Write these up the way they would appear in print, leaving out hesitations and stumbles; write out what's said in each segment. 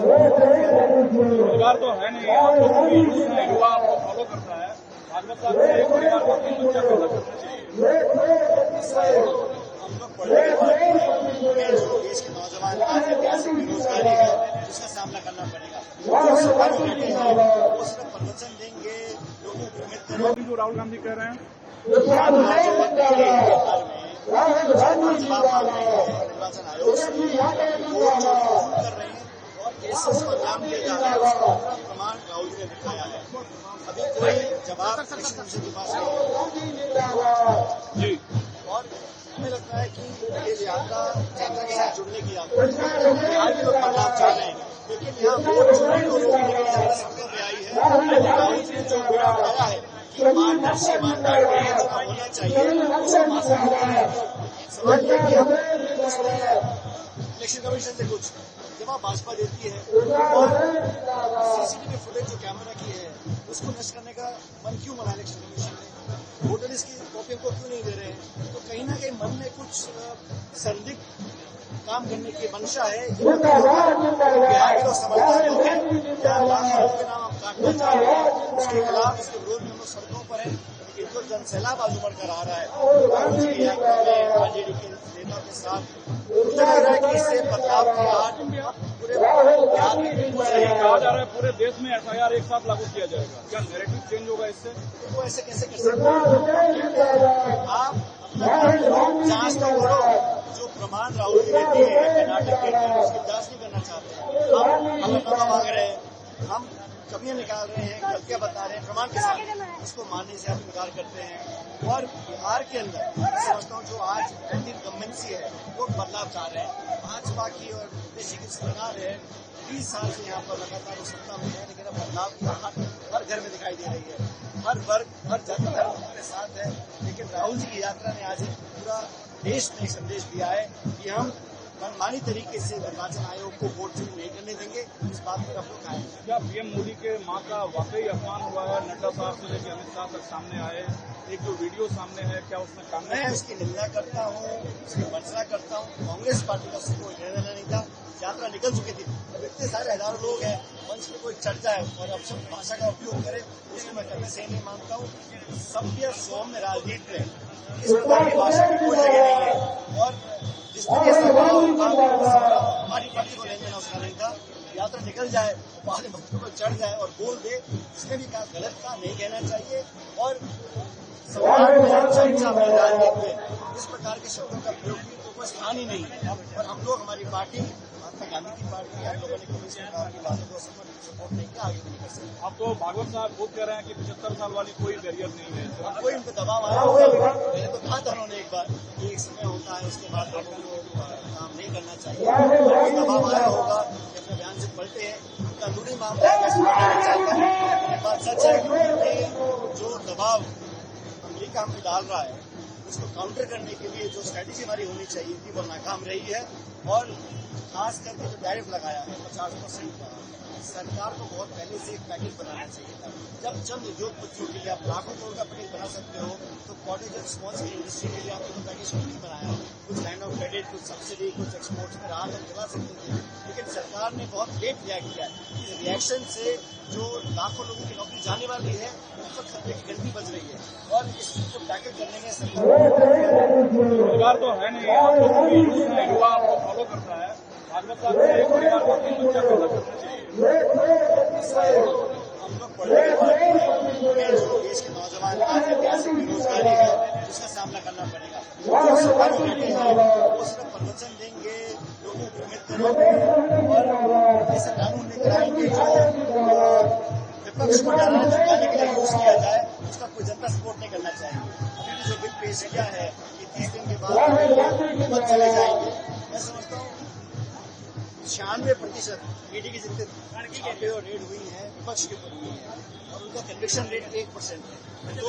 रोजगार तो है नहीं, आप लोग भी यूथ है, युवा आपको फॉलो करता है। भागवत साहब से एक परिवार को 3 बच्चा पैदा करना चाहिए। हम लोग पढ़ने के बाद जो देश के नौजवान आज ऐतिहासिक बेरोजगारी है उसका सामना करना पड़ेगा। जो सरकार बैठे हैं वो सिर्फ प्रवचन देंगे, लोगों को उम्मीद करेंगे। जो राहुल गांधी कह रहे हैं बिहार में जवाब मांग रहे हैं निर्वाचन आयोग से, वोट जो कर रहे हैं और केसेस को अंजाम दिया जा रहा है उसका प्रमाण राहुल जी ने दिखाया है। अभी कोई जवाब इलेक्शन कमीशन के पास नहीं जी। और हमें लगता है कि ये यात्रा के साथ जुड़ने की यात्रा बिहार के लोग बदलाव चाह रहे हैं, लेकिन यहाँ वोट चोरी को रोकने की यात्रा सड़कों पर आई है। राहुल जी ने जो बिना उठाया है कि पारदर्शी ईमानदार होना चाहिए, उसको समझिए कि हम इलेक्शन कमीशन से कुछ जब भाजपा देती है और सीसीटीवी फुटेज जो कैमरा की है उसको नष्ट करने का मन क्यों बना इलेक्शन कमीशन ने? वोटर लिस्ट की कॉपियों को क्यों नहीं दे रहे हैं? तो कहीं ना कहीं मन में कुछ संदिग्ध काम करने की मंशा है। बिहार के लोग समझदार लोग हैं, क्या लाखों के नाम हम काटना चाह रहे हैं, उसके खिलाफ इसके विरोध में हम लोग सड़कों पर हैं। लेकिन जो जनसैलाब आगे बढ़कर आ रहा है आरजेडी के नेता के साथ, मुझे लग रहा है कि इससे बदलाव की आज पूरे बिहार में कहा जा रहा है पूरे देश में FIR एक साथ लागू किया जाएगा। क्या नैरेटिव चेंज होगा इससे? वो ऐसे कैसे कर सकते हैं? आप जांच तो करो। जो प्रमाण राहुल जी देते हैं कर्नाटक के उसकी जांच नहीं करना चाहते हैं। हम अपना मांग रहे हैं, हम कमियां निकाल रहे हैं, गलतियां बता रहे हैं प्रमाण के साथ, उसको मानने से आप इनकार करते हैं। और बिहार के अंदर मैं समझता हूँ जो आज एंटी इनकम्बेंसी है वो बदलाव चाह रहे हैं। भाजपा की और देशी की सरकार है, 20 साल से यहाँ पर लगातार सत्ता में है, लेकिन अब बदलाव की आहट हर घर में दिखाई दे रही है। हर वर्ग हर जाति धर्म हमारे साथ है। लेकिन राहुल जी की यात्रा ने आज पूरा देश में एक संदेश दिया है कि हम मनमानी तरीके से निर्वाचन आयोग को वोट चोरी नहीं करने देंगे। इस बात पर हम लोग आए। क्या PM मोदी के मां का वाकई अपमान हुआ है? नड्डा साहब से लेकर अमित शाह तक सामने आए, एक जो वीडियो सामने है, क्या उसमें काम? मैं उसकी निंदा करता हूँ, उसकी वर्चना करता हूँ। कांग्रेस पार्टी का उससे कोई निर्णय नहीं था, यात्रा निकल चुकी थी। अब इतने सारे हजारों लोग हैं, मंच पर कोई चढ़ जाए और अपशब्द भाषा का उपयोग करे, उसको मैं कभी सही नहीं मानता हूँ। सभ्य सौम्य राजनीति में इस प्रकार की भाषा की कोई जगह नहीं है। और जिस तरीके से हमारी पार्टी को लेन देना उसका नहीं था। यात्रा निकल जाए, बाहरी मंत्रियों पर चढ़ जाए और बोल दे, इसने भी कहा गलत था, नहीं कहना चाहिए। और समाज में चर्चा में राजनीति में इस प्रकार के शब्दों का प्रयोग की तो कोई स्थान ही नहीं है। और हम लोग हमारी पार्टी महात्मा गांधी की पार्टी आप लोगों ने कभी सरकार की बातों को सपोर्ट नहीं किया, आगे नहीं कर सकते। अब तो भागवत साहब खुद कह रहे हैं कि 75 साल वाली कोई बैरियर नहीं है। कोई उन पर दबाव आया होगा। मैंने तो कहा था उन्होंने एक बार कि एक समय होता है उसके बाद लोगों को काम नहीं करना चाहिए। कोई दबाव आया होगा कि अपने बयान से पलटे हैं, कानूनी मामला है, कैसे पलटना चाहता हूँ। ये बात सच है कि जो दबाव अमेरिका हम पे डाल रहा है उसको काउंटर करने के लिए जो स्ट्रैटेजी हमारी होनी चाहिए थी वो नाकाम रही है। और खास करके जो टैरिफ लगाया है 50% का, सरकार को बहुत पहले से एक पैकेज बनाना चाहिए था। जब चंद उद्योगपतियों के लिए आप लाखों करोड़ का पैकेज बना सकते हो तो कॉटेज और स्मॉल स्केल इंडस्ट्री के लिए आपने तो पैकेज नहीं बनाया। कुछ लाइन ऑफ क्रेडिट, कुछ सब्सिडी, कुछ एक्सपोर्ट्स में राहत हम चला सकते थे, लेकिन सरकार ने बहुत लेट रिएक्ट किया है। इस रिएक्शन से जो लाखों लोगों की नौकरी जाने वाली है उस पर खतरे की घंटी बज रही है। और इसको टैकल करने में रोजगार तो है नहीं, आप लोग भी यूथ है, युवा आपको फॉलो करता है। भागवत साहब से एक परिवार को 3 बच्चा पैदा करना चाहिए। हम लोग पढ़ने के बाद जो देश के नौजवान आज ऐतिहासिक बेरोजगारी है उसका सामना करना पड़ेगा। जो सरकार बैठे हैं वो सिर्फ प्रवचन देंगे, लोगों को उम्मीद करेंगे और ऐसे कानून लेकर आएंगे जो विपक्ष को डराने झुकाने के लिए यूज किया जाए, उसका कोई जनता सपोर्ट नहीं करना चाहिए। अभी जो बिल पेश किया है कि 30 दिन के बाद चले जाएंगे, मैं समझता हूँ 96% ईडी की जितने छापे और रेड हुई है विपक्ष के ऊपर हुई है और उनका कन्विक्शन रेट 1% है। तो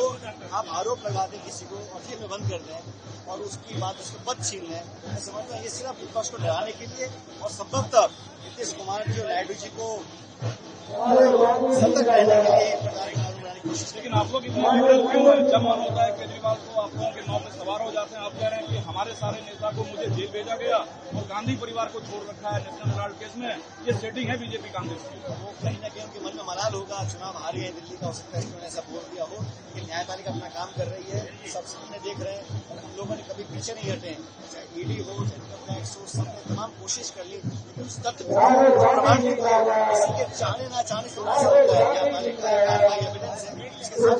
आप आरोप लगा दें किसी को और जेल में बंद कर दें और उसकी बात उसको पद छीन लें, मैं समझता हूँ ये सिर्फ विपक्ष को डराने के लिए और संभवतः नीतीश कुमार जो नायडू जी को सतर्क रहने के लिए प्रकार कानून लाने कोशिश लेकिन आप लोग इतना विवरण क्यों है? जब मन होता है केजरीवाल को आप लोगों के नाव में सवार हो जाते हैं। आप कह रहे हैं कि हमारे सारे नेता को मुझे जेल भेजा गया और गांधी परिवार को छोड़ रखा है नेशनल हेराल्ड केस में। ये सेटिंग है बीजेपी कांग्रेस की। वो कहीं न कहीं उनके मन में मलाल होगा, चुनाव हारी है दिल्ली का, हो सकता है कि उन्होंने ऐसा बोल दिया हो। लेकिन न्यायपालिका अपना काम कर रही है, सब सामने देख रहे हैं और हम लोगों ने कभी पीछे नहीं हटे हैं। चाहे ईडी हो, इनकम टैक्स हो, सबने तमाम कोशिश कर ली, लेकिन उस तथ्य प्रमाण नहीं मिला। किसी के चाहने ना चाहने से हो सकता है न्यायपालिका कार्रवाई एविडेंस है, इसके साथ